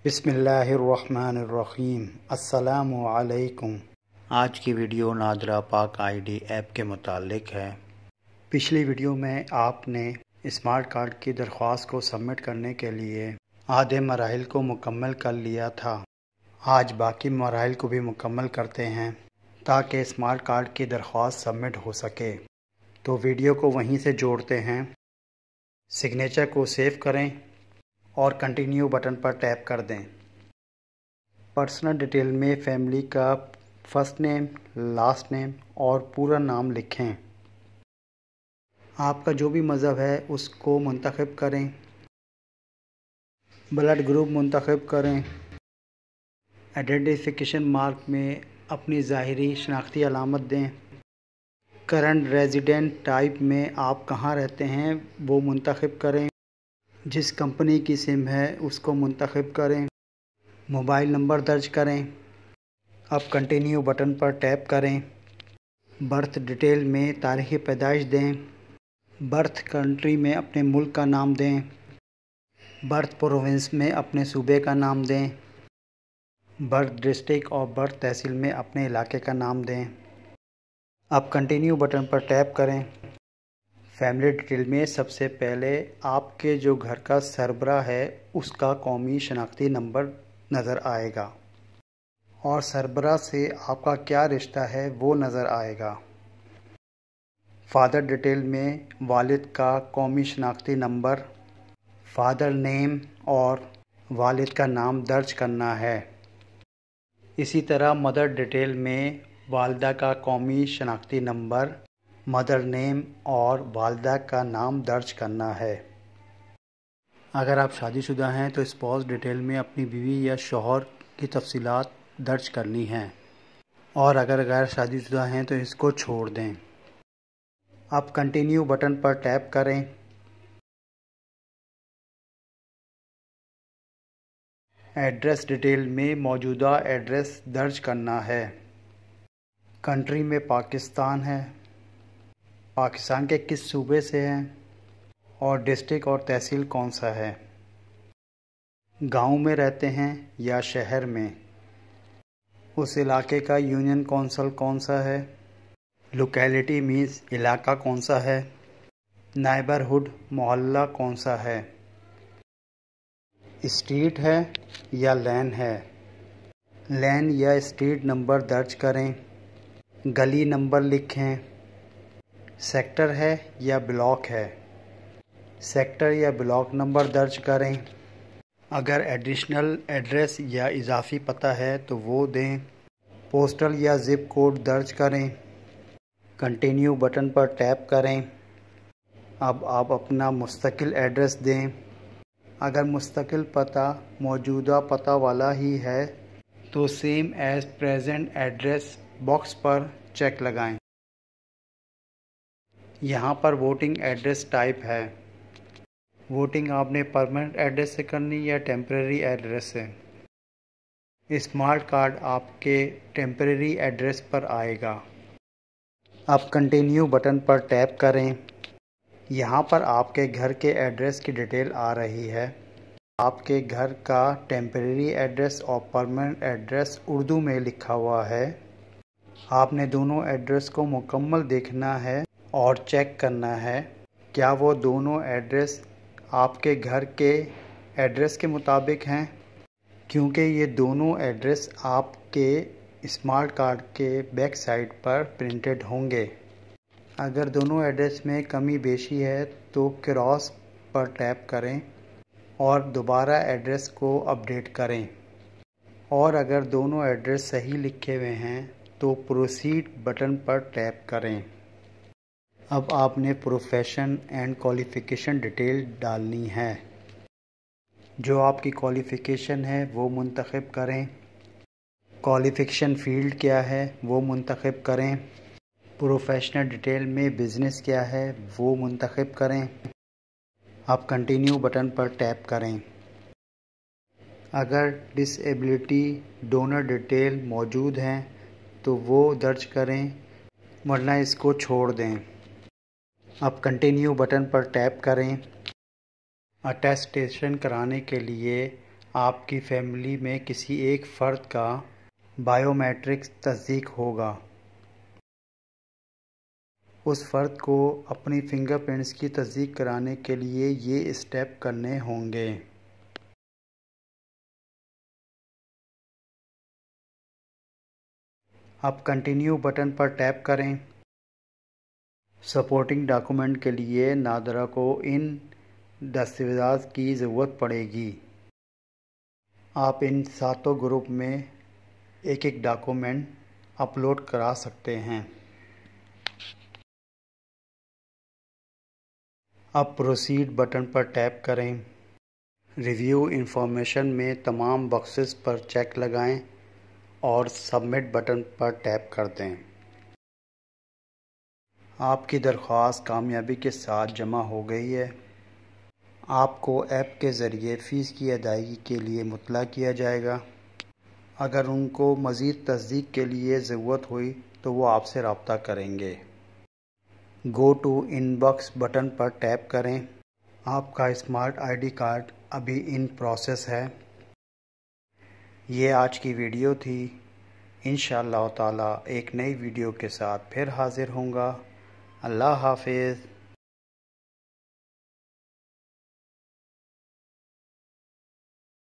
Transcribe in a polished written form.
बिस्मिल्लाहिर्रहमानिर्रहीम। अस्सलामु अलैकुम। आज की वीडियो नादरा पाक आईडी ऐप के मुतालिक है। पिछली वीडियो में आपने स्मार्ट कार्ड की दरख्वास्त को सबमिट करने के लिए आधे मराहिल को मुकम्मल कर लिया था। आज बाकी मराहिल को भी मुकम्मल करते हैं ताकि स्मार्ट कार्ड की दरख्वास्त सबमिट हो सके। तो वीडियो को वहीं से जोड़ते हैं। सिग्नेचर को सेव करें और कंटिन्यू बटन पर टैप कर दें। पर्सनल डिटेल में फैमिली का फर्स्ट नेम, लास्ट नेम और पूरा नाम लिखें। आपका जो भी मज़हब है उसको मुंतखब करें। ब्लड ग्रुप मुंतखब करें। आइडेंटिफिकेशन मार्क में अपनी ज़ाहिरी शनाख्ती अलामत दें। करंट रेजिडेंट टाइप में आप कहाँ रहते हैं वो मुंतखब करें। जिस कंपनी की सिम है उसको मुंतखब करें। मोबाइल नंबर दर्ज करें। अब कंटिन्यू बटन पर टैप करें। बर्थ डिटेल में तारीख़ पैदाइश दें। बर्थ कंट्री में अपने मुल्क का नाम दें। बर्थ प्रोविंस में अपने सूबे का नाम दें। बर्थ डिस्ट्रिक्ट और बर्थ तहसील में अपने इलाके का नाम दें। अब कंटिन्यू बटन पर टैप करें। फैमिली डिटेल में सबसे पहले आपके जो घर का सरबरा है उसका कौमी शनाख्ती नंबर नज़र आएगा और सरबरा से आपका क्या रिश्ता है वो नज़र आएगा। फादर डिटेल में वालिद का कौमी शनाख्ती नंबर, फादर नेम और वालिद का नाम दर्ज करना है। इसी तरह मदर डिटेल में वालिदा का कौमी शनाख्ती नंबर, मदर नेम और वालिदा का नाम दर्ज करना है। अगर आप शादीशुदा हैं तो स्पाउस डिटेल में अपनी बीवी या शौहर की तफसीलात दर्ज करनी हैं और अगर गैर शादीशुदा हैं तो इसको छोड़ दें। अब कंटिन्यू बटन पर टैप करें। एड्रेस डिटेल में मौजूदा एड्रेस दर्ज करना है। कंट्री में पाकिस्तान है। पाकिस्तान के किस सूबे से हैं और डिस्ट्रिक्ट और तहसील कौन सा है। गांव में रहते हैं या शहर में। उस इलाके का यूनियन कौंसिल कौन सा है। लोकेलिटी मीन्स इलाका कौन सा है। नेबरहुड मोहल्ला कौन सा है। स्ट्रीट है या लेन है। लेन या स्ट्रीट नंबर दर्ज करें। गली नंबर लिखें। सेक्टर है या ब्लॉक है। सेक्टर या ब्लॉक नंबर दर्ज करें। अगर एडिशनल एड्रेस या इजाफी पता है तो वो दें। पोस्टल या ज़िप कोड दर्ज करें। कंटिन्यू बटन पर टैप करें। अब आप अपना मुस्तकिल एड्रेस दें। अगर मुस्तकिल पता मौजूदा पता वाला ही है तो same as present address box पर चेक लगाएं। यहाँ पर वोटिंग एड्रेस टाइप है। वोटिंग आपने परमानेंट एड्रेस से करनी या टेम्परेरी एड्रेस से। स्मार्ट कार्ड आपके टेम्परेरी एड्रेस पर आएगा। अब कंटिन्यू बटन पर टैप करें। यहाँ पर आपके घर के एड्रेस की डिटेल आ रही है। आपके घर का टेम्परेरी एड्रेस और परमानेंट एड्रेस उर्दू में लिखा हुआ है। आपने दोनों एड्रेस को मुकम्मल देखना है और चेक करना है क्या वो दोनों एड्रेस आपके घर के एड्रेस के मुताबिक हैं, क्योंकि ये दोनों एड्रेस आपके स्मार्ट कार्ड के बैक साइड पर प्रिंटेड होंगे। अगर दोनों एड्रेस में कमी बेशी है तो क्रॉस पर टैप करें और दोबारा एड्रेस को अपडेट करें और अगर दोनों एड्रेस सही लिखे हुए हैं तो प्रोसीड बटन पर टैप करें। अब आपने प्रोफेशन एंड क्वालिफ़िकेशन डिटेल डालनी है। जो आपकी क्वालिफ़िकेशन है वो मुंतखब करें। क्वालिफ़िकेशन फ़ील्ड क्या है वो मुंतखब करें। प्रोफेशनल डिटेल में बिज़नेस क्या है वो मुंतखब करें। अब कंटिन्यू बटन पर टैप करें। अगर डिसेबिलिटी डोनर डिटेल मौजूद हैं तो वो दर्ज करें वरना इसको छोड़ दें। अब कंटिन्यू बटन पर टैप करें। अटेस्टेशन कराने के लिए آپ کی فیملی میں کسی ایک فرد کا بائیو میٹرکس تصدیق ہوگا۔ اس فرد کو اپنی فنگر پرنٹس کی تصدیق کرانے کے لیے یہ اسٹیپ کرنے ہوں گے۔ اب کنٹینیو بٹن پر ٹیپ کریں۔ سپورٹنگ ڈاکومنٹ کے لیے نادرہ کو ان دستاویزات کی ضرورت پڑے گی۔ آپ ان 7 گروپ میں ایک ڈاکومنٹ اپلوڈ کرا سکتے ہیں۔ اب پروسیڈ بٹن پر ٹیپ کریں۔ ریویو انفارمیشن میں تمام باکسز پر چیک لگائیں اور سبمٹ بٹن پر ٹیپ کر دیں۔ آپ کی درخواست کامیابی کے ساتھ جمع ہو گئی ہے۔ آپ کو ایپ کے ذریعے فیس کی ادائیگی کے لیے مطلع کیا جائے گا۔ اگر ان کو مزید تصدیق کے لیے ضرورت ہوئی تو وہ آپ سے رابطہ کریں گے۔ Go to inbox button پر ٹیپ کریں۔ آپ کا اسمارٹ آئی ڈی کارڈ ابھی ان پروسیس ہے۔ یہ آج کی ویڈیو تھی۔ انشاءاللہ تعالی ایک نئی ویڈیو کے ساتھ پھر حاضر ہوں گا۔ اللہ حافظ۔